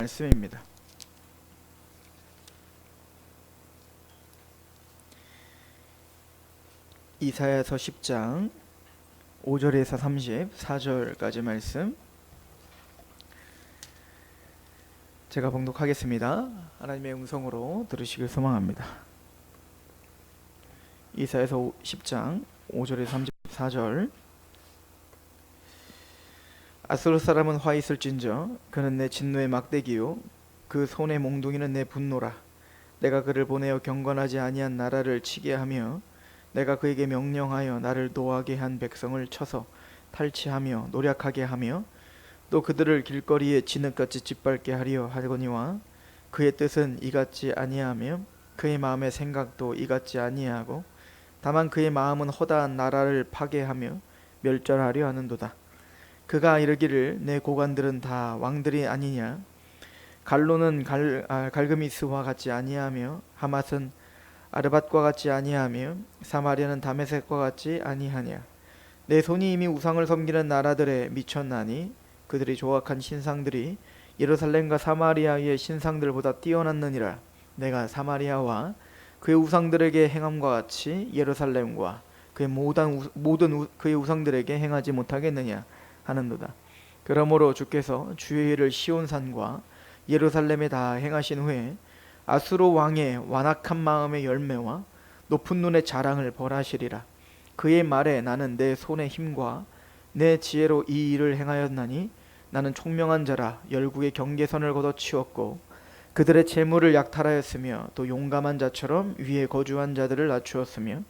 말씀입니다. 이사야서 10장 5절에서 34절까지 말씀 제가 봉독하겠습니다. 하나님의 음성으로 들으시길 소망합니다. 이사야서 10장 5절에서 34절. 아수르 사람은 화 있을진저 그는 내 진노의 막대기요 그 손의 몽둥이는 내 분노라. 내가 그를 보내어 경건하지 아니한 나라를 치게 하며 내가 그에게 명령하여 나를 노하게 한 백성을 쳐서 탈취하며 노략하게 하며 또 그들을 길거리에 진흙같이 짓밟게 하려 하거니와 그의 뜻은 이같지 아니하며 그의 마음의 생각도 이같지 아니하고 다만 그의 마음은 허다한 나라를 파괴하며 멸절하려 하는도다. 그가 이르기를 내 고관들은 다 왕들이 아니냐. 갈로는 갈그미스와 같지 아니하며 하맛은 아르밧과 같지 아니하며 사마리아는 다메섹과 같지 아니하냐. 내 손이 이미 우상을 섬기는 나라들에 미쳤나니 그들이 조악한 신상들이 예루살렘과 사마리아의 신상들보다 뛰어났느니라. 내가 사마리아와 그의 우상들에게 행함과 같이 예루살렘과 그의 모든 그의 우상들에게 행하지 못하겠느냐 하는도다. 그러므로 주께서 주의 일을 시온산과 예루살렘에 다 행하신 후에 아수르 왕의 완악한 마음의 열매와 높은 눈의 자랑을 벌하시리라. 그의 말에 나는 내 손의 힘과 내 지혜로 이 일을 행하였나니 나는 총명한 자라 열국의 경계선을 걷어치웠고 그들의 재물을 약탈하였으며 또 용감한 자처럼 위에 거주한 자들을 낮추었으며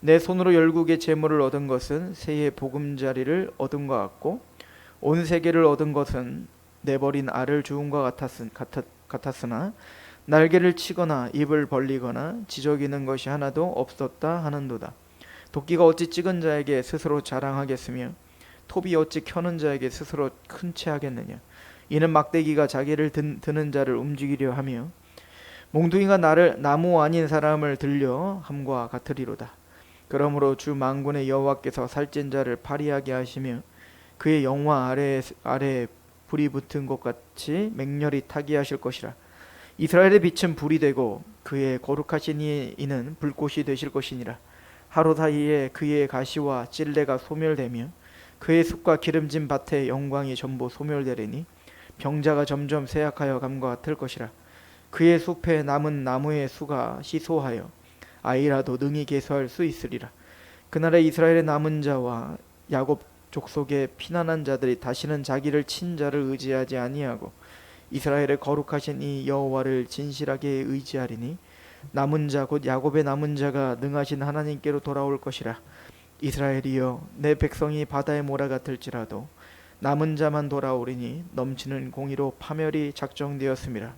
내 손으로 열국의 재물을 얻은 것은 새의 보금자리를 얻은 것 같고 온 세계를 얻은 것은 내버린 알을 주운 것 같았으나 날개를 치거나 입을 벌리거나 지저귀는 것이 하나도 없었다 하는도다. 도끼가 어찌 찍은 자에게 스스로 자랑하겠으며 톱이 어찌 켜는 자에게 스스로 큰 채 하겠느냐. 이는 막대기가 자기를 드는 자를 움직이려 하며 몽둥이가 나무 아닌 사람을 들려 함과 같으리로다. 그러므로 주 만군의 여호와께서 살찐 자를 파리하게 하시며 그의 영화 아래에 불이 붙은 것 같이 맹렬히 타게 하실 것이라. 이스라엘의 빛은 불이 되고 그의 거룩하신 이는 불꽃이 되실 것이니라. 하루 사이에 그의 가시와 찔레가 소멸되며 그의 숲과 기름진 밭의 영광이 전부 소멸되리니 병자가 점점 쇠약하여 감과 같을 것이라. 그의 숲에 남은 나무의 수가 시소하여 아이라도 능히 계수할 수 있으리라. 그날에 이스라엘의 남은 자와 야곱 족속의 피난한 자들이 다시는 자기를 친 자를 의지하지 아니하고 이스라엘의 거룩하신 이 여호와를 진실하게 의지하리니 남은 자 곧 야곱의 남은 자가 능하신 하나님께로 돌아올 것이라. 이스라엘이여 내 백성이 바다의 모래 같을지라도 남은 자만 돌아오리니 넘치는 공의로 파멸이 작정되었음이라.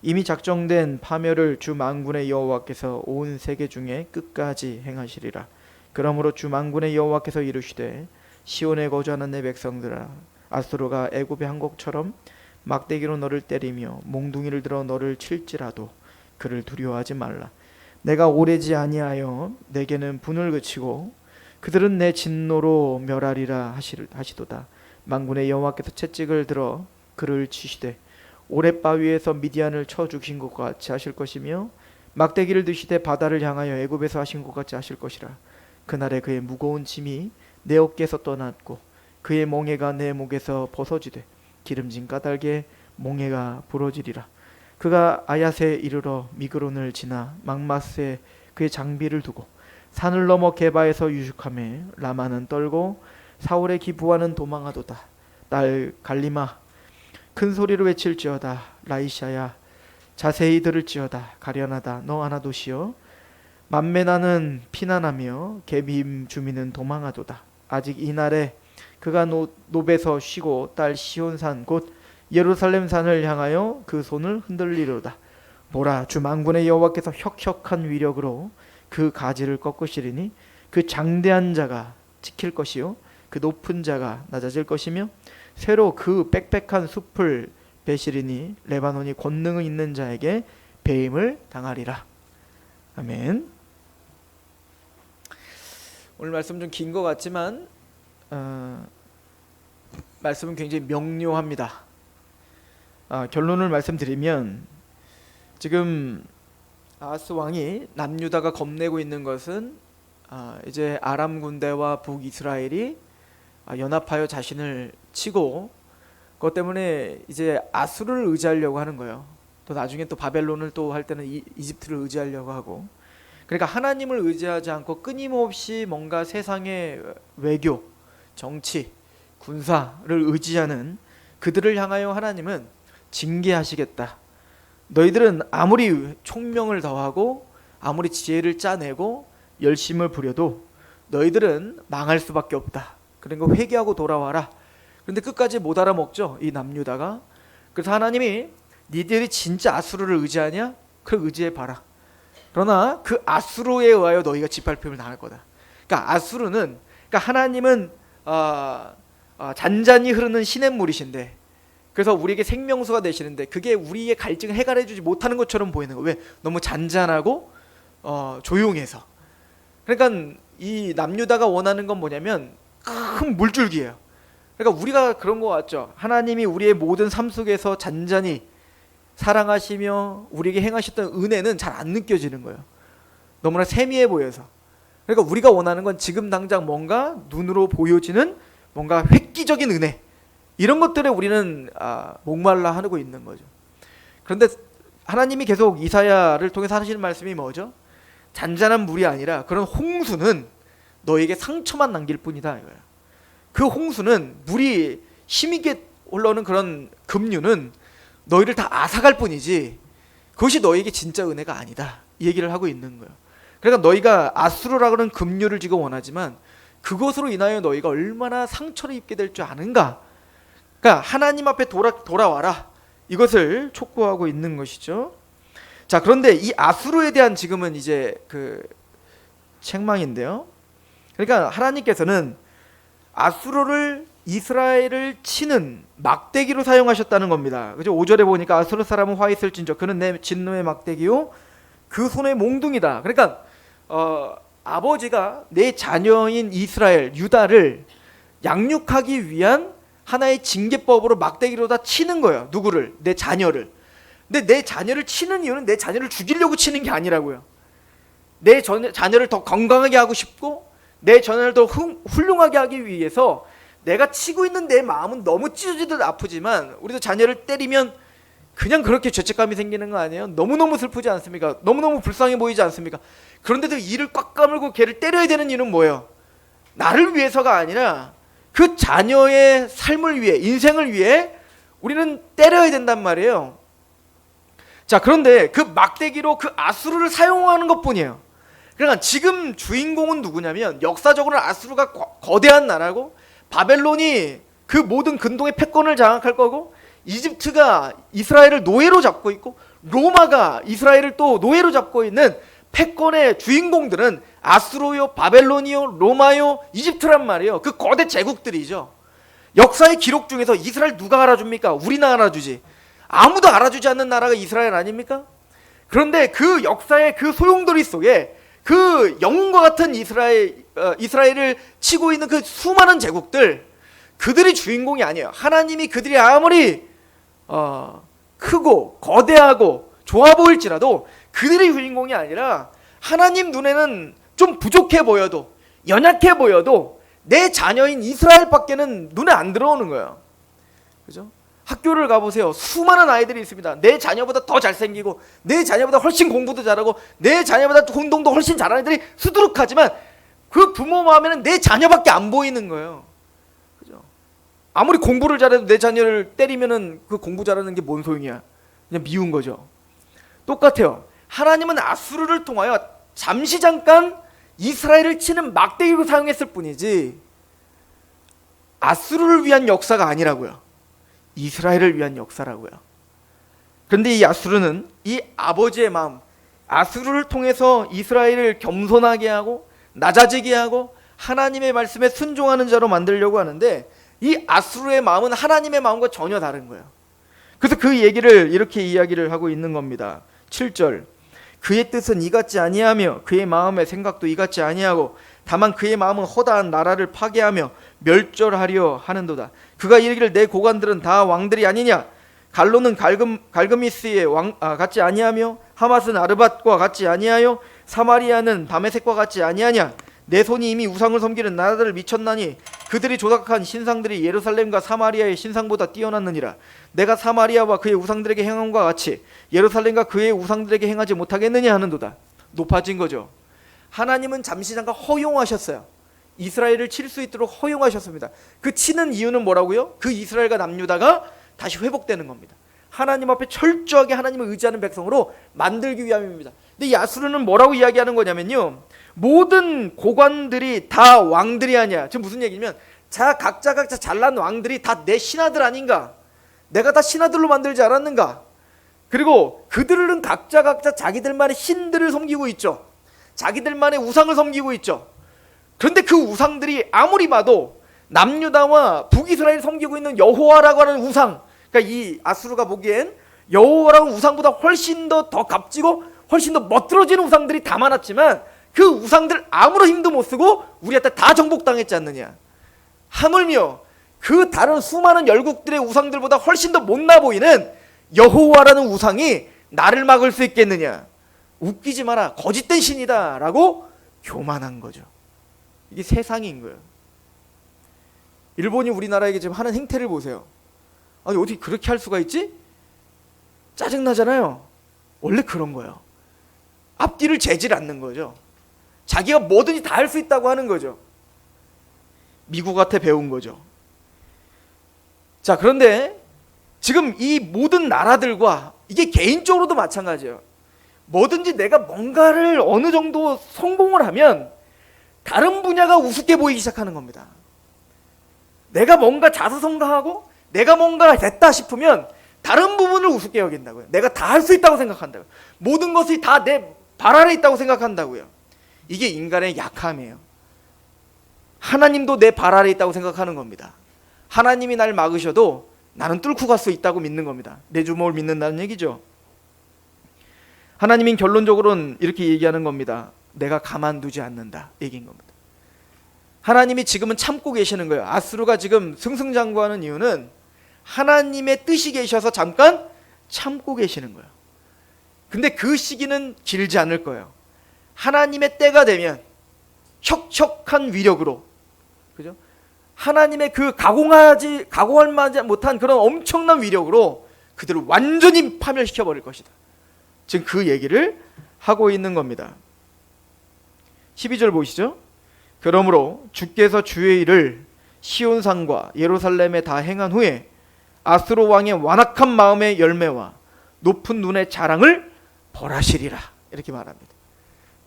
이미 작정된 파멸을 주 만군의 여호와께서 온 세계 중에 끝까지 행하시리라. 그러므로 주 만군의 여호와께서 이르시되 시온에 거주하는 내 백성들아 아수르가 애굽의 한곡처럼 막대기로 너를 때리며 몽둥이를 들어 너를 칠지라도 그를 두려워하지 말라. 내가 오래지 아니하여 내게는 분을 그치고 그들은 내 진노로 멸하리라 하시도다. 만군의 여호와께서 채찍을 들어 그를 치시되 오랫바위에서 미디안을 쳐 죽이신 것 같이 하실 것이며 막대기를 드시되 바다를 향하여 애굽에서 하신 것 같이 하실 것이라. 그날에 그의 무거운 짐이 내 어깨에서 떠났고 그의 몽해가 내 목에서 벗어지되 기름진 까닭에 몽해가 부러지리라. 그가 아얏에 이르러 미그론을 지나 막마스에 그의 장비를 두고 산을 넘어 게바에서 유숙하며 라마는 떨고 사울의 기부하는 도망하도다. 딸 갈리마 큰 소리로 외칠지어다. 라이샤야 자세히 들을지어다. 가련하다 너 아나도시여 만메나는 피난하며 게빔 주민은 도망하도다. 아직 이날에 그가 노베서 쉬고 딸 시온산 곧 예루살렘 산을 향하여 그 손을 흔들리로다. 보라 주 만군의 여호와께서 혁혁한 위력으로 그 가지를 꺾으시리니 그 장대한 자가 지킬 것이요 그 높은 자가 낮아질 것이며 새로 그 빽빽한 숲을 베시리니 레바논이 권능 있는 자에게 배임을 당하리라. 아멘. 오늘 말씀 좀 긴 것 같지만 말씀은 굉장히 명료합니다. 결론을 말씀드리면 지금 아하스 왕이 남유다가 겁내고 있는 것은 이제 아람 군대와 북이스라엘이 연합하여 자신을 치고 그것 때문에 이제 아수르를 의지하려고 하는 거예요. 또 나중에 또 바벨론을 또 할 때는 이집트를 의지하려고 하고, 그러니까 하나님을 의지하지 않고 끊임없이 뭔가 세상의 외교, 정치, 군사를 의지하는 그들을 향하여 하나님은 징계하시겠다. 너희들은 아무리 총명을 더하고 아무리 지혜를 짜내고 열심을 부려도 너희들은 망할 수밖에 없다. 그러니까 회개하고 돌아와라. 그런데 끝까지 못 알아먹죠, 이 남유다가. 그래서 하나님이 니들이 진짜 아수르를 의지하냐? 그래, 의지해봐라. 그러나 그 아수르에 의하여 너희가 짓밟힘을 당할 거다. 그러니까 아수르는, 그러니까 하나님은 잔잔히 흐르는 시냇물이신데, 그래서 우리에게 생명수가 되시는데 그게 우리의 갈증을 해결해주지 못하는 것처럼 보이는 거예요. 왜? 너무 잔잔하고 조용해서. 그러니까 이 남유다가 원하는 건 뭐냐면 큰 물줄기예요. 그러니까 우리가 그런 거 같죠. 하나님이 우리의 모든 삶 속에서 잔잔히 사랑하시며 우리에게 행하셨던 은혜는 잘 안 느껴지는 거예요. 너무나 세미해 보여서. 그러니까 우리가 원하는 건 지금 당장 뭔가 눈으로 보여지는 뭔가 획기적인 은혜, 이런 것들에 우리는 목말라 하고 있는 거죠. 그런데 하나님이 계속 이사야를 통해서 하시는 말씀이 뭐죠? 잔잔한 물이 아니라 그런 홍수는 너에게 상처만 남길 뿐이다, 이거예요. 그 홍수는, 물이 힘있게 올라오는 그런 급류는 너희를 다 앗아갈 뿐이지 그것이 너에게 진짜 은혜가 아니다, 이 얘기를 하고 있는 거예요. 그러니까 너희가 아수르라고 하는 급류를 지금 원하지만 그것으로 인하여 너희가 얼마나 상처를 입게 될 줄 아는가. 그러니까 하나님 앞에 돌아와라, 이것을 촉구하고 있는 것이죠. 자, 그런데 이 아수르에 대한 지금은 이제 그 책망인데요. 그러니까 하나님께서는 아수르를, 이스라엘을 치는 막대기로 사용하셨다는 겁니다. 그죠? 5절에 보니까 아수르 사람은 화 있을진저 그는 내 진노의 막대기요 그 손의 몽둥이다. 그러니까 아버지가 내 자녀인 이스라엘, 유다를 양육하기 위한 하나의 징계법으로 막대기로 다 치는 거예요. 누구를? 내 자녀를. 근데 내 자녀를 치는 이유는 내 자녀를 죽이려고 치는 게 아니라고요. 내 자녀를 더 건강하게 하고 싶고 내 자녀를 더 훌륭하게 하기 위해서 내가 치고 있는 내 마음은 너무 찢어지듯 아프지만, 우리도 자녀를 때리면 그냥 그렇게 죄책감이 생기는 거 아니에요? 너무너무 슬프지 않습니까? 너무너무 불쌍해 보이지 않습니까? 그런데도 이를 꽉 까물고 걔를 때려야 되는 이유는 뭐예요? 나를 위해서가 아니라 그 자녀의 삶을 위해, 인생을 위해 우리는 때려야 된단 말이에요. 자, 그런데 그 막대기로 그 아수르를 사용하는 것뿐이에요. 그러니까 지금 주인공은 누구냐면, 역사적으로는 아수르가 거대한 나라고, 바벨론이 그 모든 근동의 패권을 장악할 거고, 이집트가 이스라엘을 노예로 잡고 있고, 로마가 이스라엘을 또 노예로 잡고 있는 패권의 주인공들은 아수르요, 바벨론이요, 로마요, 이집트란 말이에요. 그 거대 제국들이죠. 역사의 기록 중에서 이스라엘 누가 알아줍니까? 우리나 알아주지. 아무도 알아주지 않는 나라가 이스라엘 아닙니까? 그런데 그 역사의 그 소용돌이 속에 그 영웅과 같은 이스라엘을 치고 있는 그 수많은 제국들, 그들이 주인공이 아니에요. 하나님이 그들이 아무리 크고 거대하고 좋아 보일지라도 그들이 주인공이 아니라, 하나님 눈에는 좀 부족해 보여도, 연약해 보여도 내 자녀인 이스라엘밖에는 눈에 안 들어오는 거예요. 그죠? 학교를 가보세요. 수많은 아이들이 있습니다. 내 자녀보다 더 잘생기고, 내 자녀보다 훨씬 공부도 잘하고, 내 자녀보다 운동도 훨씬 잘하는 애들이 수두룩하지만 그 부모 마음에는 내 자녀밖에 안 보이는 거예요. 그죠? 아무리 공부를 잘해도 내 자녀를 때리면은 그 공부 잘하는 게 뭔 소용이야? 그냥 미운 거죠. 똑같아요. 하나님은 아수르를 통하여 잠시 잠깐 이스라엘을 치는 막대기로 사용했을 뿐이지 아수르를 위한 역사가 아니라고요. 이스라엘을 위한 역사라고요. 그런데 이 아수르는 이 아버지의 마음, 아수르를 통해서 이스라엘을 겸손하게 하고 낮아지게 하고 하나님의 말씀에 순종하는 자로 만들려고 하는데, 이 아수르의 마음은 하나님의 마음과 전혀 다른 거예요. 그래서 그 얘기를 이렇게 이야기를 하고 있는 겁니다. 7절, 그의 뜻은 이같지 아니하며 그의 마음의 생각도 이같지 아니하고 다만 그의 마음은 허다한 나라를 파괴하며 멸절하려 하는도다. 그가 이르기를 내 고관들은 다 왕들이 아니냐? 갈로는 갈그미스의 같지 아니하며 하맛은 아르밧과 같지 아니하여 사마리아는 다메섹과 같지 아니하냐. 내 손이 이미 우상을 섬기는 나라들을 미쳤나니 그들이 조작한 신상들이 예루살렘과 사마리아의 신상보다 뛰어났느니라. 내가 사마리아와 그의 우상들에게 행함과 같이 예루살렘과 그의 우상들에게 행하지 못하겠느냐 하는도다. 높아진 거죠. 하나님은 잠시 잠깐 허용하셨어요. 이스라엘을 칠 수 있도록 허용하셨습니다. 그 치는 이유는 뭐라고요? 그 이스라엘과 남유다가 다시 회복되는 겁니다. 하나님 앞에 철저하게 하나님을 의지하는 백성으로 만들기 위함입니다. 근데 이 아수르는 뭐라고 이야기하는 거냐면요, 모든 고관들이 다 왕들이 아니야. 지금 무슨 얘기냐면 각자 잘난 왕들이 다 내 신하들 아닌가, 내가 다 신하들로 만들지 않았는가. 그리고 그들은 각자 자기들만의 신들을 섬기고 있죠. 자기들만의 우상을 섬기고 있죠. 그런데 그 우상들이 아무리 봐도 남유다와 북이스라엘이 섬기고 있는 여호와라고 하는 우상, 그러니까 이 아수르가 보기엔 여호와라는 우상보다 훨씬 더 값지고 훨씬 더 멋들어진 우상들이 다 많았지만 그 우상들 아무런 힘도 못 쓰고 우리한테 다 정복당했지 않느냐. 하물며 그 다른 수많은 열국들의 우상들보다 훨씬 더 못나 보이는 여호와라는 우상이 나를 막을 수 있겠느냐. 웃기지 마라, 거짓된 신이다 라고 교만한 거죠. 이게 세상인 거예요. 일본이 우리나라에게 지금 하는 행태를 보세요. 아니 어떻게 그렇게 할 수가 있지? 짜증나잖아요. 원래 그런 거예요. 앞뒤를 재질 않는 거죠. 자기가 뭐든지 다 할 수 있다고 하는 거죠. 미국한테 배운 거죠. 자, 그런데 지금 이 모든 나라들과 이게 개인적으로도 마찬가지예요. 뭐든지 내가 뭔가를 어느 정도 성공을 하면 다른 분야가 우습게 보이기 시작하는 겁니다. 내가 뭔가 자수성가하고 내가 뭔가 됐다 싶으면 다른 부분을 우습게 여긴다고요. 내가 다 할 수 있다고 생각한다고요. 모든 것이 다 내 발 아래 있다고 생각한다고요. 이게 인간의 약함이에요. 하나님도 내 발 아래 있다고 생각하는 겁니다. 하나님이 날 막으셔도 나는 뚫고 갈 수 있다고 믿는 겁니다. 내 주먹을 믿는다는 얘기죠. 하나님은 결론적으로는 이렇게 얘기하는 겁니다. 내가 가만두지 않는다 얘기인 겁니다. 하나님이 지금은 참고 계시는 거예요. 아수르가 지금 승승장구하는 이유는 하나님의 뜻이 계셔서 잠깐 참고 계시는 거예요. 근데 그 시기는 길지 않을 거예요. 하나님의 때가 되면 척척한 위력으로, 그죠? 하나님의 그 각오할 만하지 못한 그런 엄청난 위력으로 그들을 완전히 파멸시켜 버릴 것이다. 지금 그 얘기를 하고 있는 겁니다. 12절 보시죠. 그러므로 주께서 주의 일을 시온산과 예루살렘에 다 행한 후에 아수르 왕의 완악한 마음의 열매와 높은 눈의 자랑을 벌하시리라 이렇게 말합니다.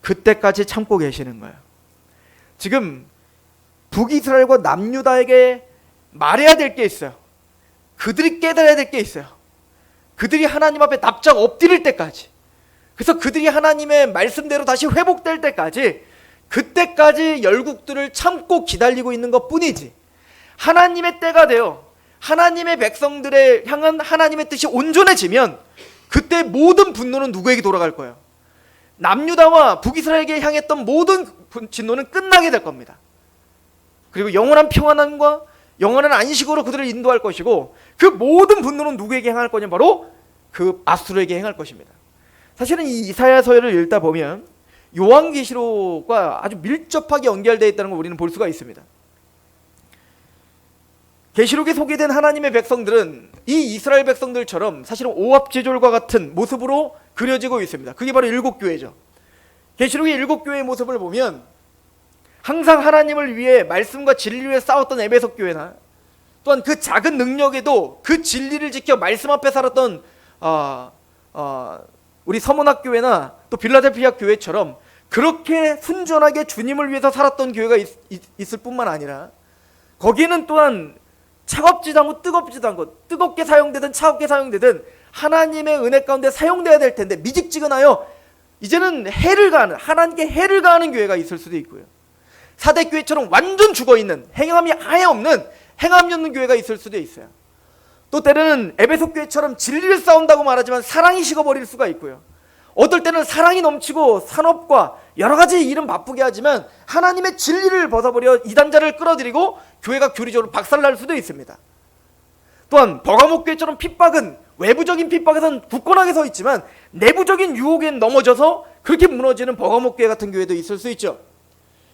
그때까지 참고 계시는 거예요. 지금 북이스라엘과 남유다에게 말해야 될 게 있어요. 그들이 깨달아야 될 게 있어요. 그들이 하나님 앞에 납작 엎드릴 때까지, 그래서 그들이 하나님의 말씀대로 다시 회복될 때까지, 그때까지 열국들을 참고 기다리고 있는 것 뿐이지, 하나님의 때가 되어 하나님의 백성들에 향한 하나님의 뜻이 온전해지면 그때 모든 분노는 누구에게 돌아갈 거예요? 남유다와 북이스라엘에게 향했던 모든 진노는 끝나게 될 겁니다. 그리고 영원한 평안함과 영원한 안식으로 그들을 인도할 것이고, 그 모든 분노는 누구에게 향할 거냐? 바로 그 아수르에게 향할 것입니다. 사실은 이 이사야서를 읽다 보면 요한계시록과 아주 밀접하게 연결되어 있다는 걸 우리는 볼 수가 있습니다. 계시록에 소개된 하나님의 백성들은 이 이스라엘 백성들처럼 사실은 오합지졸과 같은 모습으로 그려지고 있습니다. 그게 바로 일곱 교회죠. 계시록의 일곱 교회의 모습을 보면 항상 하나님을 위해 말씀과 진리를 위해 싸웠던 에베소 교회나, 또한 그 작은 능력에도 그 진리를 지켜 말씀 앞에 살았던 우리 서문학 교회나 또 빌라델피아 교회처럼 그렇게 순전하게 주님을 위해서 살았던 교회가 있을 뿐만 아니라, 거기에는 또한 차갑지도 않고 뜨겁지도 않고, 뜨겁게 사용되든 차갑게 사용되든 하나님의 은혜 가운데 사용돼야 될 텐데 미직지근하여 이제는 해를 가하는, 하나님께 해를 가하는 교회가 있을 수도 있고요. 사대교회처럼 완전 죽어있는, 행함이 아예 없는, 행함이 없는 교회가 있을 수도 있어요. 또 때로는 에베소 교회처럼 진리를 싸운다고 말하지만 사랑이 식어버릴 수가 있고요. 어떨 때는 사랑이 넘치고 산업과 여러 가지 일은 바쁘게 하지만 하나님의 진리를 벗어버려 이단자를 끌어들이고 교회가 교리적으로 박살날 수도 있습니다. 또한 버가목 교회처럼 핍박은 외부적인 핍박에선 굳건하게 서 있지만 내부적인 유혹에 넘어져서 그렇게 무너지는 버거목교회 같은 교회도 있을 수 있죠.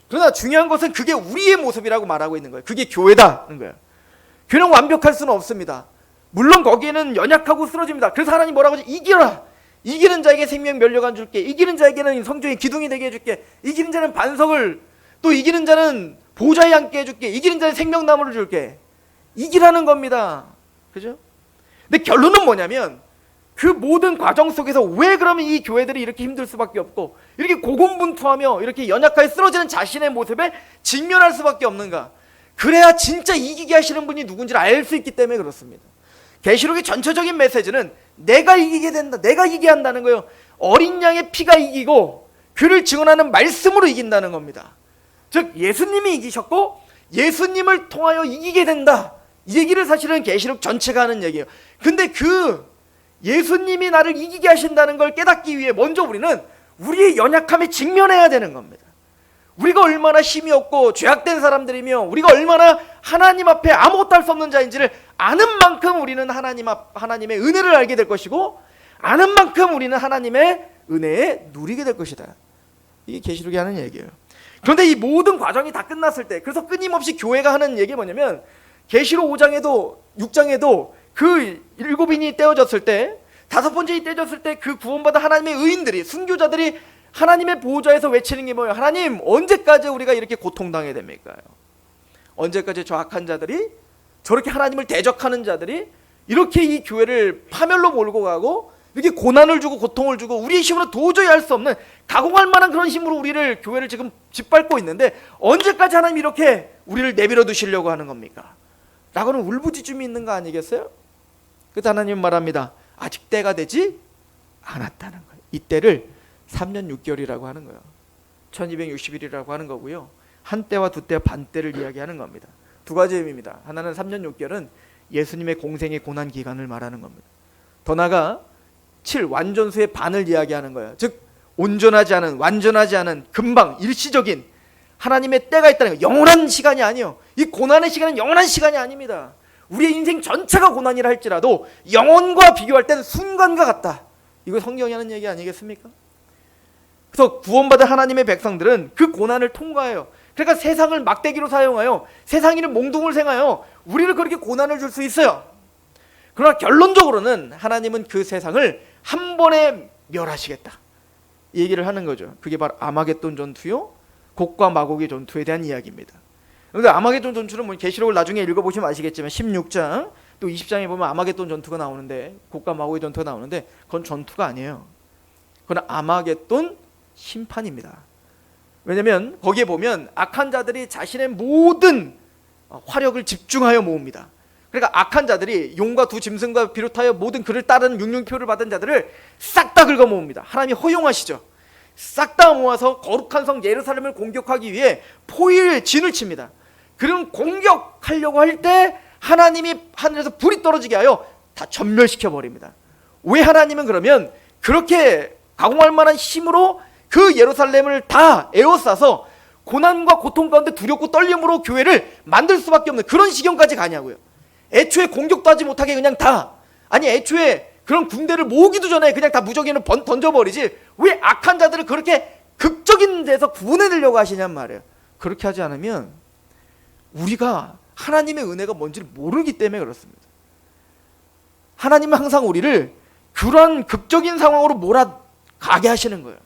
그러나 중요한 것은 그게 우리의 모습이라고 말하고 있는 거예요. 그게 교회다는 거예요. 교회는 완벽할 수는 없습니다. 물론 거기에는 연약하고 쓰러집니다. 그래서 하나님 뭐라고 하죠? 이기라. 이기는 자에게 생명 면류관 줄게. 이기는 자에게는 성전의 기둥이 되게 해줄게. 이기는 자는 반석을, 또 이기는 자는 보좌에 앉게 해줄게. 이기는 자는 생명나무를 줄게. 이기라는 겁니다. 그죠? 근데 결론은 뭐냐면 그 모든 과정 속에서 왜 그러면 이 교회들이 이렇게 힘들 수밖에 없고 이렇게 고군분투하며 이렇게 연약하게 쓰러지는 자신의 모습에 직면할 수밖에 없는가? 그래야 진짜 이기게 하시는 분이 누군지를 알 수 있기 때문에 그렇습니다. 계시록의 전체적인 메시지는 내가 이기게 된다, 내가 이기게 한다는 거예요. 어린 양의 피가 이기고 그를 증언하는 말씀으로 이긴다는 겁니다. 즉 예수님이 이기셨고 예수님을 통하여 이기게 된다, 이 얘기를 사실은 계시록 전체가 하는 얘기예요. 근데 그 예수님이 나를 이기게 하신다는 걸 깨닫기 위해 먼저 우리는 우리의 연약함에 직면해야 되는 겁니다. 우리가 얼마나 힘이 없고 죄악된 사람들이며 우리가 얼마나 하나님 앞에 아무것도 할 수 없는 자인지를 아는 만큼 우리는 하나님의 은혜를 알게 될 것이고, 아는 만큼 우리는 하나님의 은혜에 누리게 될 것이다. 이게 계시록이 하는 얘기예요. 그런데 이 모든 과정이 다 끝났을 때, 그래서 끊임없이 교회가 하는 얘기가 뭐냐면 계시록 5장에도 6장에도 그 7인이 떼어졌을 때, 5번째이 떼어졌을 때 그 구원받은 하나님의 의인들이, 순교자들이 하나님의 보호자에서 외치는 게 뭐예요? 하나님, 언제까지 우리가 이렇게 고통당해야 됩니까? 언제까지 저 악한 자들이, 저렇게 하나님을 대적하는 자들이 이렇게 이 교회를 파멸로 몰고 가고 이렇게 고난을 주고 고통을 주고 우리의 힘으로 도저히 할 수 없는, 가공할 만한 그런 힘으로 우리를, 교회를 지금 짓밟고 있는데 언제까지 하나님 이렇게 우리를 내버려 두시려고 하는 겁니까? 라고는 울부짖음이 있는 거 아니겠어요? 그래서 하나님은 말합니다. 아직 때가 되지 않았다는 거예요. 이 때를 3년 6개월이라고 하는 거예요. 1260일이라고 하는 거고요. 한 때와 두 때와 반 때를 이야기하는 겁니다. 두 가지 의미입니다. 하나는 3년 6개월은 예수님의 공생의 고난 기간을 말하는 겁니다. 더 나아가 7 완전수의 반을 이야기하는 거예요. 즉 온전하지 않은, 완전하지 않은, 금방 일시적인 하나님의 때가 있다는 거예요. 영원한 시간이 아니에요. 이 고난의 시간은 영원한 시간이 아닙니다. 우리의 인생 전체가 고난이라 할지라도 영원과 비교할 때는 순간과 같다. 이거 성경이 하는 얘기 아니겠습니까? 그래서 구원받은 하나님의 백성들은 그 고난을 통과해요. 그러니까 세상을 막대기로 사용하여, 세상인을 몽둥을 생하여 우리를 그렇게 고난을 줄 수 있어요. 그러나 결론적으로는 하나님은 그 세상을 한 번에 멸하시겠다, 이 얘기를 하는 거죠. 그게 바로 아마겟돈 전투요, 곡과 마곡의 전투에 대한 이야기입니다. 그런데 아마겟돈 전투는 뭐 계시록을 나중에 읽어보시면 아시겠지만 16장 또 20장에 보면 아마겟돈 전투가 나오는데, 곡과 마곡의 전투가 나오는데 그건 전투가 아니에요. 그건 아마겟돈 심판입니다. 왜냐하면 거기에 보면 악한 자들이 자신의 모든 화력을 집중하여 모읍니다. 그러니까 악한 자들이 용과 두 짐승과 비롯하여 모든 그를 따르는 육륜표를 받은 자들을 싹 다 긁어 모읍니다. 하나님이 허용하시죠. 싹 다 모아서 거룩한 성 예루살렘을 공격하기 위해 포위를 진을 칩니다. 그런 공격하려고 할 때 하나님이 하늘에서 불이 떨어지게 하여 다 전멸시켜 버립니다. 왜 하나님은 그러면 그렇게 가공할 만한 힘으로 그 예루살렘을 다 에워싸서 고난과 고통 가운데 두렵고 떨림으로 교회를 만들 수밖에 없는 그런 지경까지 가냐고요. 애초에 공격도 하지 못하게 그냥 다, 아니 애초에 그런 군대를 모으기도 전에 그냥 다 무적인을 던져버리지 왜 악한 자들을 그렇게 극적인 데서 구원해내려고 하시냔 말이에요. 그렇게 하지 않으면 우리가 하나님의 은혜가 뭔지를 모르기 때문에 그렇습니다. 하나님은 항상 우리를 그러한 극적인 상황으로 몰아가게 하시는 거예요.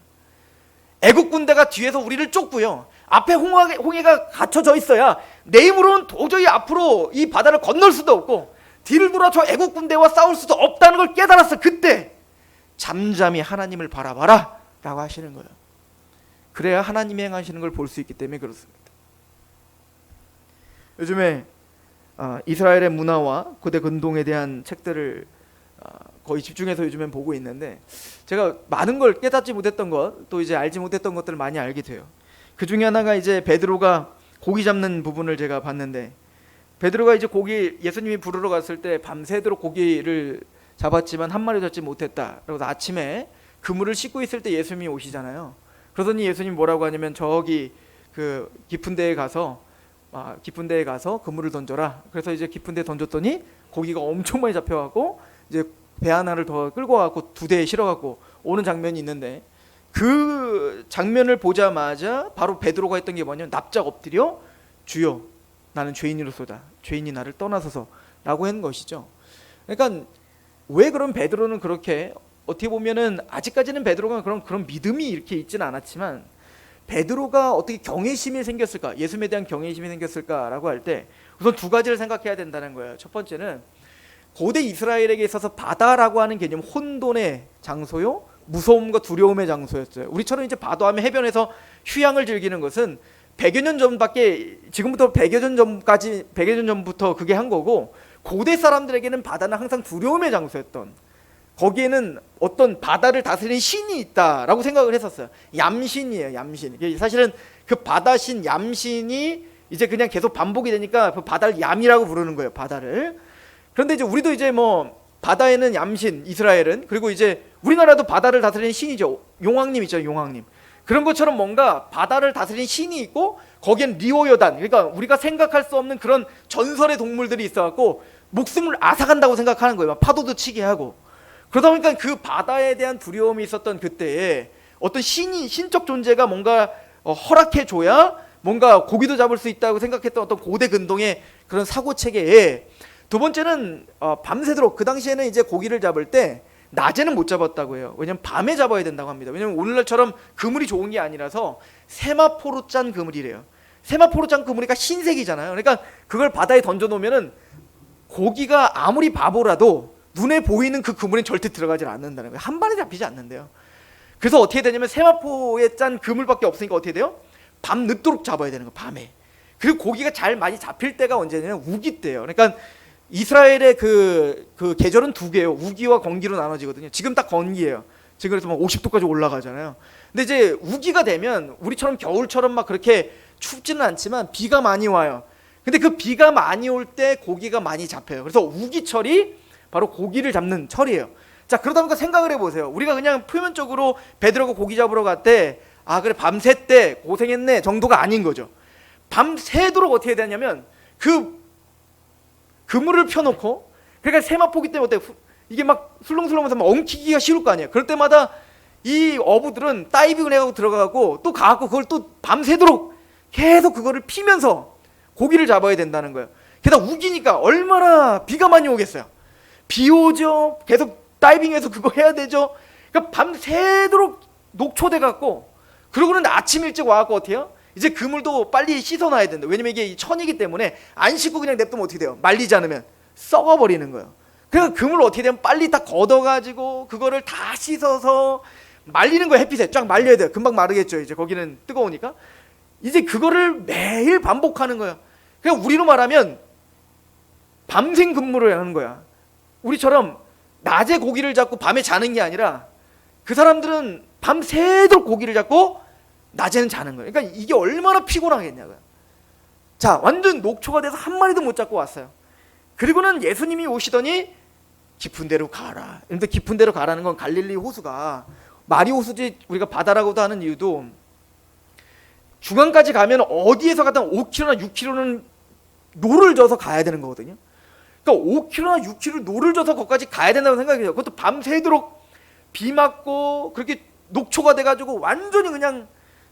애국 군대가 뒤에서 우리를 쫓고요, 앞에 홍해가 갇혀져 있어야 내 힘으로는 도저히 앞으로 이 바다를 건널 수도 없고 뒤를 돌아 저 애국 군대와 싸울 수도 없다는 걸 깨달았어. 그때 잠잠히 하나님을 바라봐라 라고 하시는 거예요. 그래야 하나님이 행하시는 걸 볼 수 있기 때문에 그렇습니다. 요즘에 이스라엘의 문화와 고대 근동에 대한 책들을 거의 집중해서 요즘엔 보고 있는데, 제가 많은 걸 깨닫지 못했던 것, 또 이제 알지 못했던 것들을 많이 알게 돼요. 그 중에 하나가 이제 베드로가 고기 잡는 부분을 제가 봤는데, 베드로가 이제 고기, 예수님이 부르러 갔을 때 밤새도록 고기를 잡았지만 한 마리 잡지 못했다. 그래서 아침에 그물을 씻고 있을 때 예수님이 오시잖아요. 그러더니 예수님 뭐라고 하냐면 저기 그 깊은 데에 가서 그물을 던져라. 그래서 이제 깊은 데에 던졌더니 고기가 엄청 많이 잡혀가고 이제 배 하나를 더 끌고 가고 두 대에 실어갖고 오는 장면이 있는데, 그 장면을 보자마자 바로 베드로가 했던 게 뭐냐면 납작 엎드려 주여 나는 죄인이로소다, 죄인이 나를 떠나소서 라고 한 것이죠. 그러니까 왜 그런 베드로는 그렇게, 어떻게 보면은 아직까지는 베드로가 그런 믿음이 이렇게 있지는 않았지만, 베드로가 어떻게 경외심이 생겼을까, 예수님에 대한 경외심이 생겼을까라고 할 때 우선 두 가지를 생각해야 된다는 거예요. 첫 번째는 고대 이스라엘에게 있어서 바다라고 하는 개념, 혼돈의 장소요, 무서움과 두려움의 장소였어요. 우리처럼 이제 바다하면 해변에서 휴양을 즐기는 것은 100여 년 전밖에, 지금부터 100여 년 전까지, 100여 년 전부터 그게 한 거고, 고대 사람들에게는 바다는 항상 두려움의 장소였던, 거기에는 어떤 바다를 다스리는 신이 있다라고 생각을 했었어요. 얌신이에요, 얌신. 사실은 그 바다신 얌신이 이제 그냥 계속 반복이 되니까 그 바다를 얌이라고 부르는 거예요, 바다를. 그런데 이제 우리도 이제 뭐 바다에는 얌신, 이스라엘은, 그리고 이제 우리나라도 바다를 다스리는 신이죠. 용왕님 있죠, 용왕님. 그런 것처럼 뭔가 바다를 다스리는 신이 있고, 거기엔 리오여단, 그러니까 우리가 생각할 수 없는 그런 전설의 동물들이 있어갖고 목숨을 앗아간다고 생각하는 거예요. 파도도 치게 하고. 그러다 보니까 그 바다에 대한 두려움이 있었던 그때에 어떤 신이, 신적 존재가 뭔가 허락해줘야 뭔가 고기도 잡을 수 있다고 생각했던 어떤 고대 근동의 그런 사고체계에, 두 번째는 밤새도록, 그 당시에는 이제 고기를 잡을 때 낮에는 못 잡았다고 해요. 왜냐면 밤에 잡아야 된다고 합니다. 왜냐면 오늘날처럼 그물이 좋은 게 아니라서 세마포로 짠 그물이래요. 세마포로 짠 그물이니까 흰색이잖아요. 그러니까 그걸 바다에 던져놓으면은 고기가 아무리 바보라도 눈에 보이는 그 그물엔 절대 들어가지 않는다는 거예요. 한 발에 잡히지 않는데요. 그래서 어떻게 되냐면 세마포에 짠 그물밖에 없으니까 어떻게 돼요? 밤 늦도록 잡아야 되는 거예요, 밤에. 그리고 고기가 잘 많이 잡힐 때가 언제냐면 우기 때예요. 그러니까 이스라엘의 그 계절은 두 개예요. 우기와 건기로 나눠지거든요. 지금 딱 건기예요. 지금 그래서 막 50도까지 올라가잖아요. 근데 이제 우기가 되면 우리처럼 겨울처럼 막 그렇게 춥지는 않지만 비가 많이 와요. 근데 그 비가 많이 올 때 고기가 많이 잡혀요. 그래서 우기철이 바로 고기를 잡는 철이에요. 자, 그러다 보니까 생각을 해보세요. 우리가 그냥 표면적으로 베드로가 고기 잡으러 갔대, 아 그래 밤샜대, 고생했네 정도가 아닌 거죠. 밤새도록 어떻게 되냐면 그 그물을 펴놓고, 그러니까 세마포기 때문에 어때, 이게 막 술렁술렁하면서 막 엉키기가 쉬울 거 아니에요. 그럴 때마다 이 어부들은 다이빙을 해가고 들어가고 또 가고 그걸 또 밤새도록 계속 그거를 피면서 고기를 잡아야 된다는 거예요. 게다가 우기니까 얼마나 비가 많이 오겠어요. 비 오죠. 계속 다이빙해서 그거 해야 되죠. 그러니까 밤새도록 녹초돼 갖고, 그러고는 아침 일찍 와갖고 어떻게 해요? 이제 그물도 빨리 씻어놔야 된다. 왜냐면 이게 천이기 때문에 안 씻고 그냥 냅두면 어떻게 돼요? 말리지 않으면 썩어버리는 거예요. 그래서 그물을 어떻게 되면 빨리 다 걷어가지고 그거를 다 씻어서 말리는 거예요. 햇빛에 쫙 말려야 돼요. 금방 마르겠죠. 이제 거기는 뜨거우니까. 이제 그거를 매일 반복하는 거예요. 그냥 우리로 말하면 밤샘 근무를 하는 거야. 우리처럼 낮에 고기를 잡고 밤에 자는 게 아니라 그 사람들은 밤새도록 고기를 잡고 낮에는 자는 거예요. 그러니까 이게 얼마나 피곤하겠냐고요. 자, 완전 녹초가 돼서 한 마리도 못 잡고 왔어요. 그리고는 예수님이 오시더니 깊은 데로 가라. 그런데 깊은 데로 가라는 건 갈릴리 호수가 마리 호수지 우리가 바다라고도 하는 이유도, 중앙까지 가면 어디에서 가든 5km나 6km는 노를 져서 가야 되는 거거든요. 그러니까 5km나 6km 노를 져서 거기까지 가야 된다고 생각해요. 그것도 밤새도록 비 맞고 그렇게 녹초가 돼가지고 완전히 그냥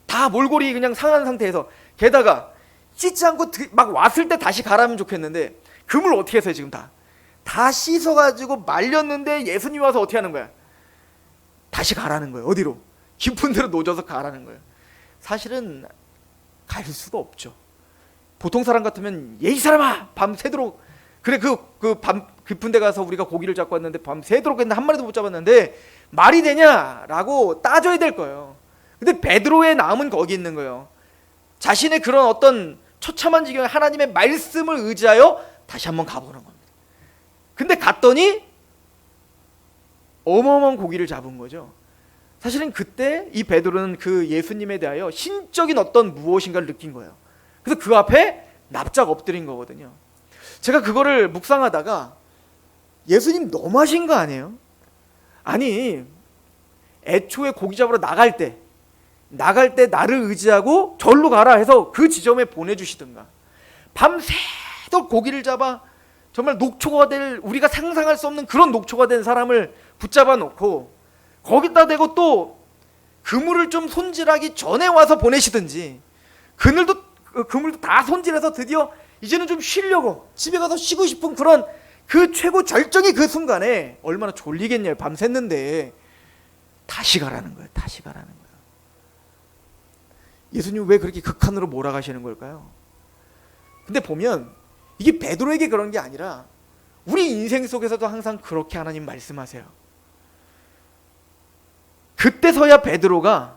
다 몰골이 그냥 상한 상태에서, 게다가 씻지 않고 막 왔을 때 다시 가라면 좋겠는데 그물 어떻게 했어요? 지금 다 씻어가지고 말렸는데 예수님이 와서 어떻게 하는 거야? 다시 가라는 거예요. 어디로? 깊은 데로 노져서 가라는 거예요. 사실은 갈 수가 없죠. 보통 사람 같으면 이 사람아 밤새도록, 그래 그 밤 깊은 데 가서 우리가 고기를 잡고 왔는데 밤새도록 했는데 한 마리도 못 잡았는데 말이 되냐라고 따져야 될 거예요. 근데 베드로의 마음은 거기 있는 거예요. 자신의 그런 어떤 처참한 지경에 하나님의 말씀을 의지하여 다시 한번 가보는 겁니다. 근데 갔더니 어마어마한 고기를 잡은 거죠. 사실은 그때 이 베드로는 그 예수님에 대하여 신적인 어떤 무엇인가를 느낀 거예요. 그래서 그 앞에 납작 엎드린 거거든요. 제가 그거를 묵상하다가 예수님 너무하신 거 아니에요? 아니, 애초에 고기 잡으러 나갈 때 나를 의지하고 절로 가라 해서 그 지점에 보내주시든가, 밤새도록 고기를 잡아 정말 녹초가 될, 우리가 상상할 수 없는 그런 녹초가 된 사람을 붙잡아 놓고 거기다 대고 또 그물을 좀 손질하기 전에 와서 보내시든지, 그물도 다 손질해서 드디어 이제는 좀 쉬려고 집에 가서 쉬고 싶은 그런 그 최고 절정의 그 순간에 얼마나 졸리겠냐요. 밤샜는데 다시 가라는 거예요. 다시 가라는 거예요. 예수님 왜 그렇게 극한으로 몰아가시는 걸까요? 근데 보면 이게 베드로에게 그런 게 아니라 우리 인생 속에서도 항상 그렇게 하나님 말씀하세요. 그때서야 베드로가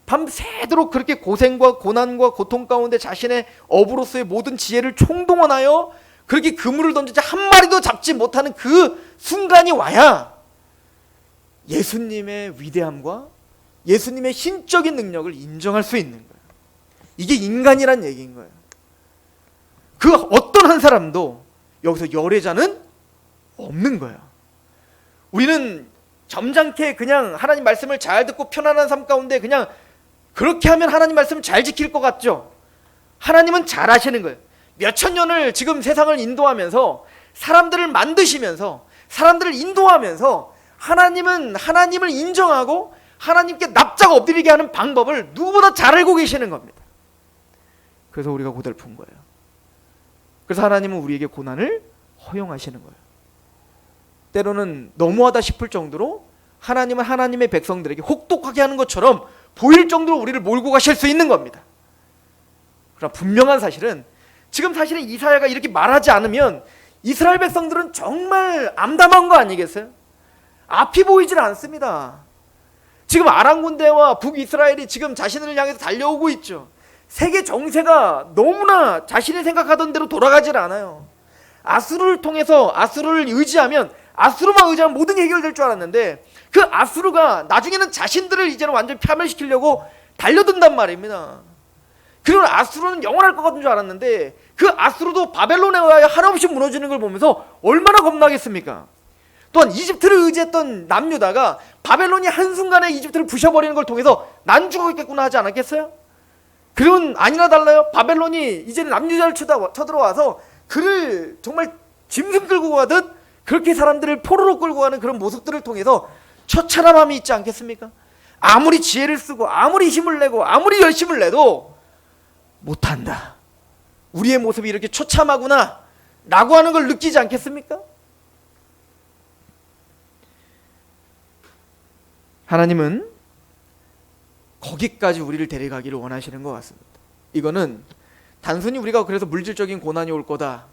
밤새도록 그렇게 고생과 고난과 고통 가운데 자신의 어부로서의 모든 지혜를 총동원하여 그렇게 그물을 던지자 한 마리도 잡지 못하는 그 순간이 와야 예수님의 위대함과 예수님의 신적인 능력을 인정할 수 있는 거예요. 이게 인간이란 얘기인 거예요. 그 어떤 한 사람도 여기서 열애자는 없는 거예요. 우리는 점잖게 그냥 하나님 말씀을 잘 듣고 편안한 삶 가운데 그냥 그렇게 하면 하나님 말씀을 잘 지킬 것 같죠. 하나님은 잘 하시는 거예요. 몇천 년을 지금 세상을 인도하면서 사람들을 만드시면서 사람들을 인도하면서 하나님은 하나님을 인정하고 하나님께 납작 엎드리게 하는 방법을 누구보다 잘 알고 계시는 겁니다. 그래서 우리가 고달픈 거예요. 그래서 하나님은 우리에게 고난을 허용하시는 거예요. 때로는 너무하다 싶을 정도로 하나님은 하나님의 백성들에게 혹독하게 하는 것처럼 보일 정도로 우리를 몰고 가실 수 있는 겁니다. 그러나 분명한 사실은 지금 사실은 이사야가 이렇게 말하지 않으면 이스라엘 백성들은 정말 암담한 거 아니겠어요? 앞이 보이질 않습니다. 지금 아람 군대와 북이스라엘이 지금 자신을 향해서 달려오고 있죠. 세계 정세가 너무나 자신이 생각하던 대로 돌아가질 않아요. 아수르를 통해서 아수르를 의지하면 아수르만 의지하면 모든 게 해결될 줄 알았는데 그 아수르가 나중에는 자신들을 이제는 완전히 파멸시키려고 달려든단 말입니다. 그리고 아수르는 영원할 것 같은 줄 알았는데 그 아수르도 바벨론에 의하여 한없이 무너지는 걸 보면서 얼마나 겁나겠습니까? 또한 이집트를 의지했던 남유다가 바벨론이 한순간에 이집트를 부셔버리는 걸 통해서 난 죽어있겠구나 하지 않았겠어요? 그건 아니나 달라요. 바벨론이 이제는 남유다를 쳐들어와서 그를 정말 짐승 끌고 가듯 그렇게 사람들을 포로로 끌고 가는 그런 모습들을 통해서 처참함이 있지 않겠습니까? 아무리 지혜를 쓰고 아무리 힘을 내고 아무리 열심을 내도 못한다. 우리의 모습이 이렇게 처참하구나 라고 하는 걸 느끼지 않겠습니까? 하나님은 거기까지 우리를 데려가기를 원하시는 것 같습니다. 이거는 단순히 우리가 그래서 물질적인 고난이 올 거다,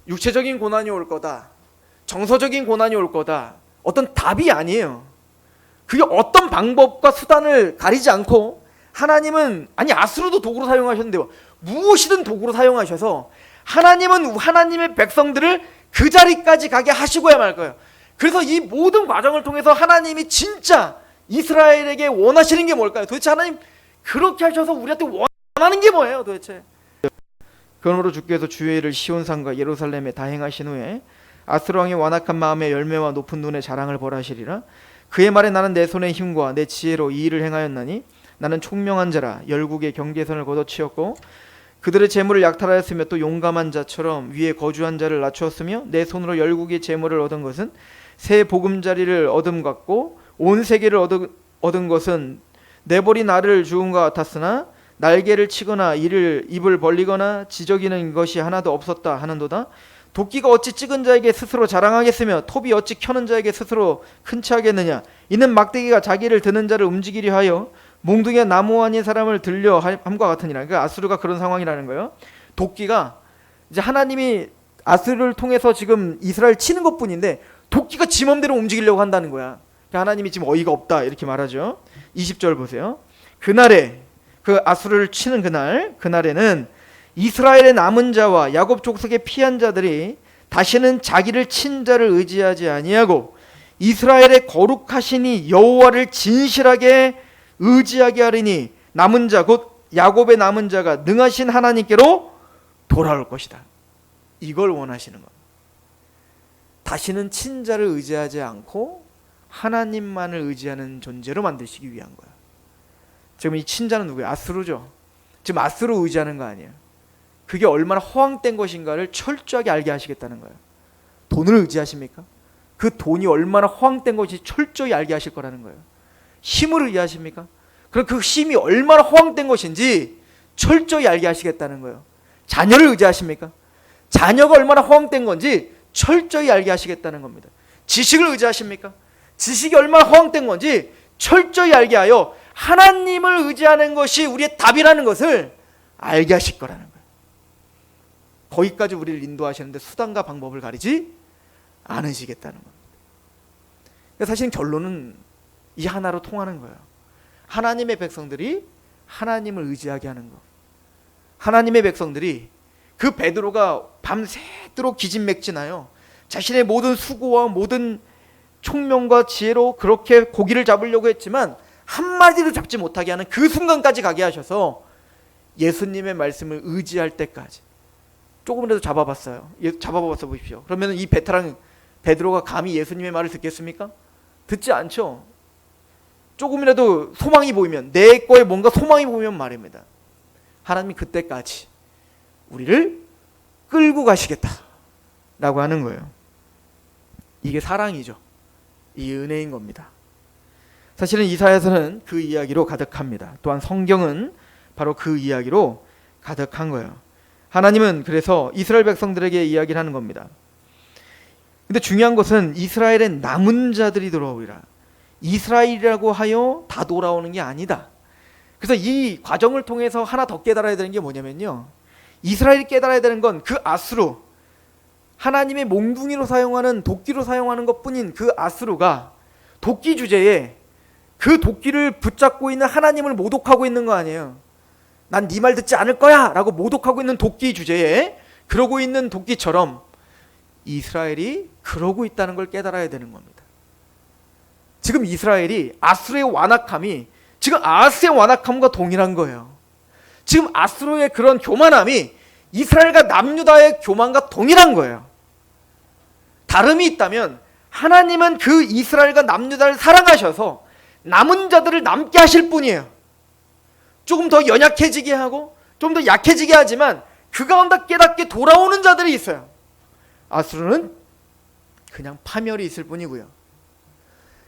육체적인 고난이 올 거다, 정서적인 고난이 올 거다, 어떤 답이 아니에요. 그게 어떤 방법과 수단을 가리지 않고 하나님은, 아니 아수르도 도구로 사용하셨는데요, 무엇이든 도구로 사용하셔서 하나님은 하나님의 백성들을 그 자리까지 가게 하시고야 말 거예요. 그래서 이 모든 과정을 통해서 하나님이 진짜 이스라엘에게 원하시는 게 뭘까요? 도대체 하나님 그렇게 하셔서 우리한테 원하는 게 뭐예요 도대체? 그러므로 주께서 주의 일을 시온산과 예루살렘에 다 행하신 후에 아수르 왕의 완악한 마음의 열매와 높은 눈의 자랑을 벌하시리라. 그의 말에 나는 내 손의 힘과 내 지혜로 이 일을 행하였나니 나는 총명한 자라 열국의 경계선을 걷어치었고 그들의 재물을 약탈하였으며 또 용감한 자처럼 위에 거주한 자를 낮추었으며 내 손으로 열국의 재물을 얻은 것은 새 보금자리를 얻음 같고 온 세계를 얻은 것은 내버리 나를 주운 것 같았으나 날개를 치거나 입을 벌리거나 지저귀는 것이 하나도 없었다 하는도다. 도끼가 어찌 찍은 자에게 스스로 자랑하겠으며 톱이 어찌 켜는 자에게 스스로 큰 체 하겠느냐. 이는 막대기가 자기를 드는 자를 움직이려 하여 몽둥이가 나무 아닌 사람을 들려 함과 같으니라. 그러니까 아수르가 그런 상황이라는 거예요. 도끼가 이제 하나님이 아수르를 통해서 지금 이스라엘 치는 것뿐인데 도끼가 지 맘대로 움직이려고 한다는 거야. 그러니까 하나님이 지금 어이가 없다 이렇게 말하죠. 20절 보세요. 그날에 그 아수르를 치는 그날에는 이스라엘의 남은 자와 야곱 족속의 피한 자들이 다시는 자기를 친 자를 의지하지 아니하고 이스라엘의 거룩하시니 여호와를 진실하게 의지하게 하리니 남은 자 곧 야곱의 남은 자가 능하신 하나님께로 돌아올 것이다. 이걸 원하시는 겁니다. 다시는 친자를 의지하지 않고 하나님만을 의지하는 존재로 만드시기 위한 거야. 지금 이 친자는 누구예요? 아수르죠. 지금 아수르 의지하는 거 아니에요. 그게 얼마나 허황된 것인가를 철저하게 알게 하시겠다는 거예요. 돈을 의지하십니까? 그 돈이 얼마나 허황된 것이 철저히 알게 하실 거라는 거예요. 힘을 의지하십니까? 그럼 그 힘이 얼마나 허황된 것인지 철저히 알게 하시겠다는 거예요. 자녀를 의지하십니까? 자녀가 얼마나 허황된 건지 철저히 알게 하시겠다는 겁니다. 지식을 의지하십니까? 지식이 얼마나 허황된 건지 철저히 알게 하여 하나님을 의지하는 것이 우리의 답이라는 것을 알게 하실 거라는 거예요. 거기까지 우리를 인도하시는데 수단과 방법을 가리지 않으시겠다는 겁니다. 그러니까 사실 결론은 이 하나로 통하는 거예요. 하나님의 백성들이 하나님을 의지하게 하는 것. 하나님의 백성들이 그 베드로가 밤새도록 기진맥진하여 자신의 모든 수고와 모든 총명과 지혜로 그렇게 고기를 잡으려고 했지만 한마디도 잡지 못하게 하는 그 순간까지 가게 하셔서 예수님의 말씀을 의지할 때까지 조금이라도 잡아봤어요. 잡아봤어 보십시오. 그러면 이 베테랑 베드로가 감히 예수님의 말을 듣겠습니까? 듣지 않죠. 조금이라도 소망이 보이면, 내 거에 뭔가 소망이 보이면 말입니다. 하나님이 그때까지 우리를 끌고 가시겠다라고 하는 거예요. 이게 사랑이죠. 이 은혜인 겁니다. 사실은 이사야서는 그 이야기로 가득합니다. 또한 성경은 바로 그 이야기로 가득한 거예요. 하나님은 그래서 이스라엘 백성들에게 이야기를 하는 겁니다. 근데 중요한 것은 이스라엘의 남은 자들이 돌아오리라. 이스라엘이라고 하여 다 돌아오는 게 아니다. 그래서 이 과정을 통해서 하나 더 깨달아야 되는 게 뭐냐면요, 이스라엘이 깨달아야 되는 건 그 아수르, 하나님의 몽둥이로 사용하는 도끼로 사용하는 것뿐인 그 아수르가 도끼 주제에 그 도끼를 붙잡고 있는 하나님을 모독하고 있는 거 아니에요. 난 네 말 듣지 않을 거야 라고 모독하고 있는 도끼 주제에 그러고 있는 도끼처럼 이스라엘이 그러고 있다는 걸 깨달아야 되는 겁니다. 지금 이스라엘이 아수르의 완악함이 지금 아하스의 완악함과 동일한 거예요. 지금 아수르의 그런 교만함이 이스라엘과 남유다의 교만과 동일한 거예요. 다름이 있다면 하나님은 그 이스라엘과 남유다를 사랑하셔서 남은 자들을 남게 하실 뿐이에요. 조금 더 연약해지게 하고 좀 더 약해지게 하지만 그 가운데 깨닫게 돌아오는 자들이 있어요. 아수르는 그냥 파멸이 있을 뿐이고요.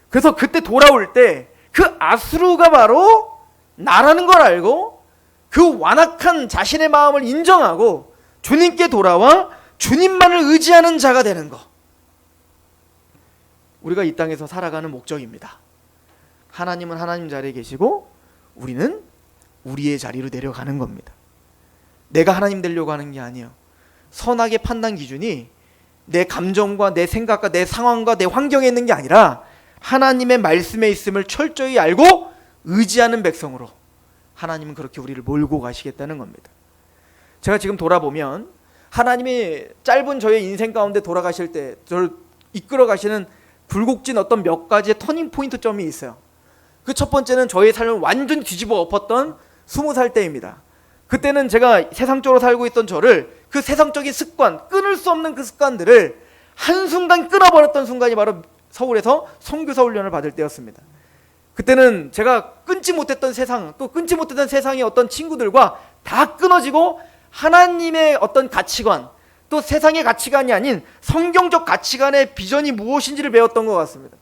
그래서 그때 돌아올 때 그 아수르가 바로 나라는 걸 알고 그 완악한 자신의 마음을 인정하고 주님께 돌아와 주님만을 의지하는 자가 되는 것. 우리가 이 땅에서 살아가는 목적입니다. 하나님은 하나님 자리에 계시고 우리는 우리의 자리로 내려가는 겁니다. 내가 하나님 되려고 하는 게 아니에요. 선악의 판단 기준이 내 감정과 내 생각과 내 상황과 내 환경에 있는 게 아니라 하나님의 말씀에 있음을 철저히 알고 의지하는 백성으로 하나님은 그렇게 우리를 몰고 가시겠다는 겁니다. 제가 지금 돌아보면 하나님이 짧은 저의 인생 가운데 돌아가실 때 저를 이끌어 가시는 굴곡진 어떤 몇 가지의 터닝 포인트 점이 있어요. 그 첫 번째는 저의 삶을 완전히 뒤집어 엎었던 20살 때입니다. 그때는 제가 세상적으로 살고 있던 저를 그 세상적인 습관, 끊을 수 없는 그 습관들을 한순간 끊어버렸던 순간이 바로 서울에서 선교사 훈련을 받을 때였습니다. 그때는 제가 끊지 못했던 세상, 또 끊지 못했던 세상의 어떤 친구들과 다 끊어지고 하나님의 어떤 가치관, 또 세상의 가치관이 아닌 성경적 가치관의 비전이 무엇인지를 배웠던 것 같습니다.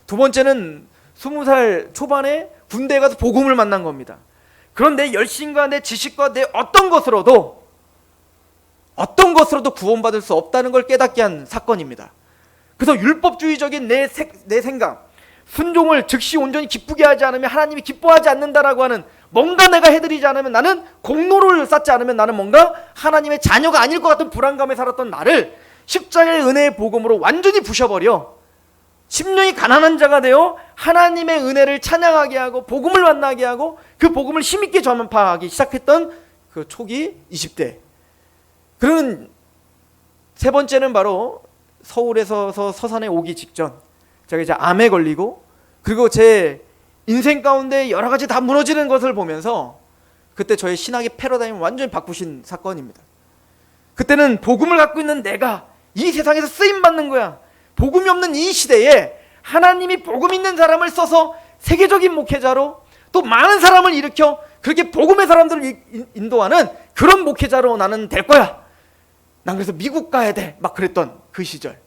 두 번째는 20살 초반에 군대에 가서 복음을 만난 겁니다. 그런 내 열심과 내 지식과 내 어떤 것으로도 구원받을 수 없다는 걸 깨닫게 한 사건입니다. 그래서 율법주의적인 내 생각, 순종을 즉시 온전히 기쁘게 하지 않으면 하나님이 기뻐하지 않는다라고 하는, 뭔가 내가 해드리지 않으면 나는 공로를 쌓지 않으면 나는 뭔가 하나님의 자녀가 아닐 것 같은 불안감에 살았던 나를 십자가의 은혜의 복음으로 완전히 부셔버려 심령이 가난한 자가 되어 하나님의 은혜를 찬양하게 하고 복음을 만나게 하고 그 복음을 힘있게 전파하기 시작했던 그 초기 20대. 그런 세 번째는 바로 서울에서 서산에 오기 직전 제가 이제 암에 걸리고 그리고 제 인생 가운데 여러 가지 다 무너지는 것을 보면서 그때 저의 신학의 패러다임을 완전히 바꾸신 사건입니다. 그때는 복음을 갖고 있는 내가 이 세상에서 쓰임받는 거야. 복음이 없는 이 시대에 하나님이 복음 있는 사람을 써서 세계적인 목회자로 또 많은 사람을 일으켜 그렇게 복음의 사람들을 인도하는 그런 목회자로 나는 될 거야. 난 그래서 미국 가야 돼. 막 그랬던 그 시절.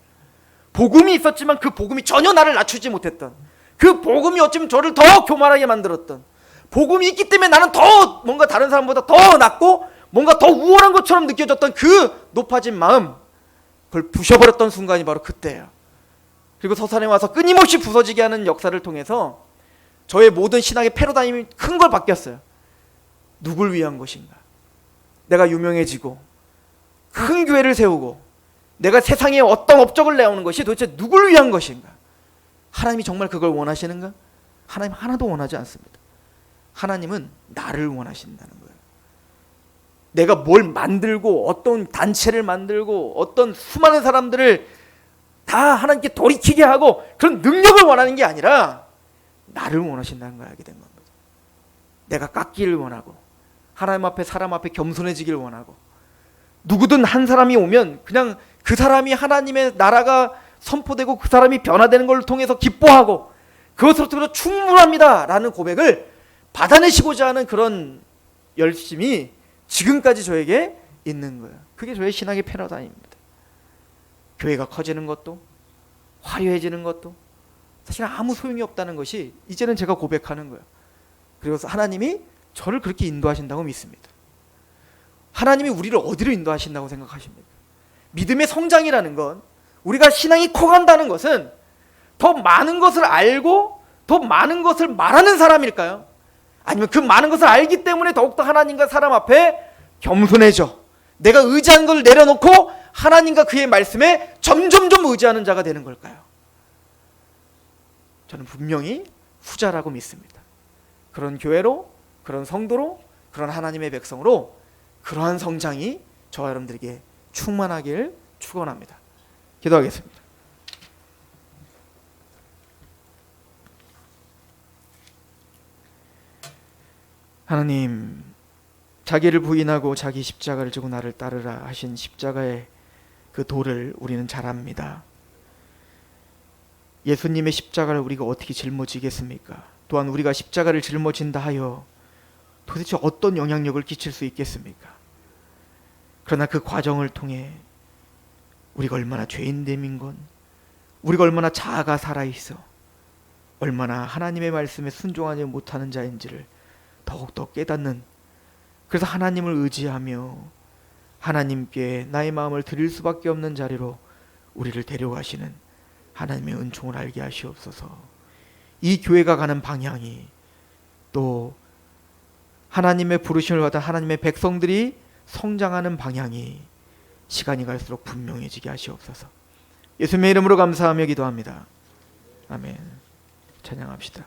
복음이 있었지만 그 복음이 전혀 나를 낮추지 못했던, 그 복음이 어쩌면 저를 더 교만하게 만들었던, 복음이 있기 때문에 나는 더 뭔가 다른 사람보다 더 낫고 뭔가 더 우월한 것처럼 느껴졌던 그 높아진 마음, 그걸 부셔버렸던 순간이 바로 그때예요. 그리고 서산에 와서 끊임없이 부서지게 하는 역사를 통해서 저의 모든 신학의 패러다임이 큰 걸 바뀌었어요. 누굴 위한 것인가? 내가 유명해지고 큰 교회를 세우고 내가 세상에 어떤 업적을 내오는 것이 도대체 누굴 위한 것인가? 하나님이 정말 그걸 원하시는가? 하나님 하나도 원하지 않습니다. 하나님은 나를 원하신다는 거예요. 내가 뭘 만들고 어떤 단체를 만들고 어떤 수많은 사람들을 다 하나님께 돌이키게 하고 그런 능력을 원하는 게 아니라 나를 원하신다는 걸 알게 된 겁니다. 내가 깎기를 원하고 하나님 앞에 사람 앞에 겸손해지기를 원하고, 누구든 한 사람이 오면 그냥 그 사람이 하나님의 나라가 선포되고 그 사람이 변화되는 걸 통해서 기뻐하고 그것으로부터 충분합니다 라는 고백을 받아내시고자 하는 그런 열심이 지금까지 저에게 있는 거예요. 그게 저의 신학의 패러다임입니다. 교회가 커지는 것도 화려해지는 것도 사실 아무 소용이 없다는 것이 이제는 제가 고백하는 거예요. 그래서 하나님이 저를 그렇게 인도하신다고 믿습니다. 하나님이 우리를 어디로 인도하신다고 생각하십니까? 믿음의 성장이라는 건, 우리가 신앙이 커간다는 것은 더 많은 것을 알고 더 많은 것을 말하는 사람일까요? 아니면 그 많은 것을 알기 때문에 더욱더 하나님과 사람 앞에 겸손해져 내가 의지한 걸 내려놓고 하나님과 그의 말씀에 점점점 의지하는 자가 되는 걸까요? 저는 분명히 후자라고 믿습니다. 그런 교회로, 그런 성도로, 그런 하나님의 백성으로 그러한 성장이 저와 여러분들에게 충만하길 축원합니다. 기도하겠습니다. 하나님, 자기를 부인하고 자기 십자가를 지고 나를 따르라 하신 십자가의 그 도를 우리는 잘 압니다. 예수님의 십자가를 우리가 어떻게 짊어지겠습니까? 또한 우리가 십자가를 짊어진다 하여 도대체 어떤 영향력을 끼칠 수 있겠습니까? 그러나 그 과정을 통해 우리가 얼마나 죄인됨인 건, 우리가 얼마나 자아가 살아있어 얼마나 하나님의 말씀에 순종하지 못하는 자인지를 더욱더 깨닫는, 그래서 하나님을 의지하며 하나님께 나의 마음을 드릴 수밖에 없는 자리로 우리를 데려가시는 하나님의 은총을 알게 하시옵소서. 이 교회가 가는 방향이, 또 하나님의 부르심을 받은 하나님의 백성들이 성장하는 방향이 시간이 갈수록 분명해지게 하시옵소서. 예수님의 이름으로 감사하며 기도합니다. 아멘. 찬양합시다.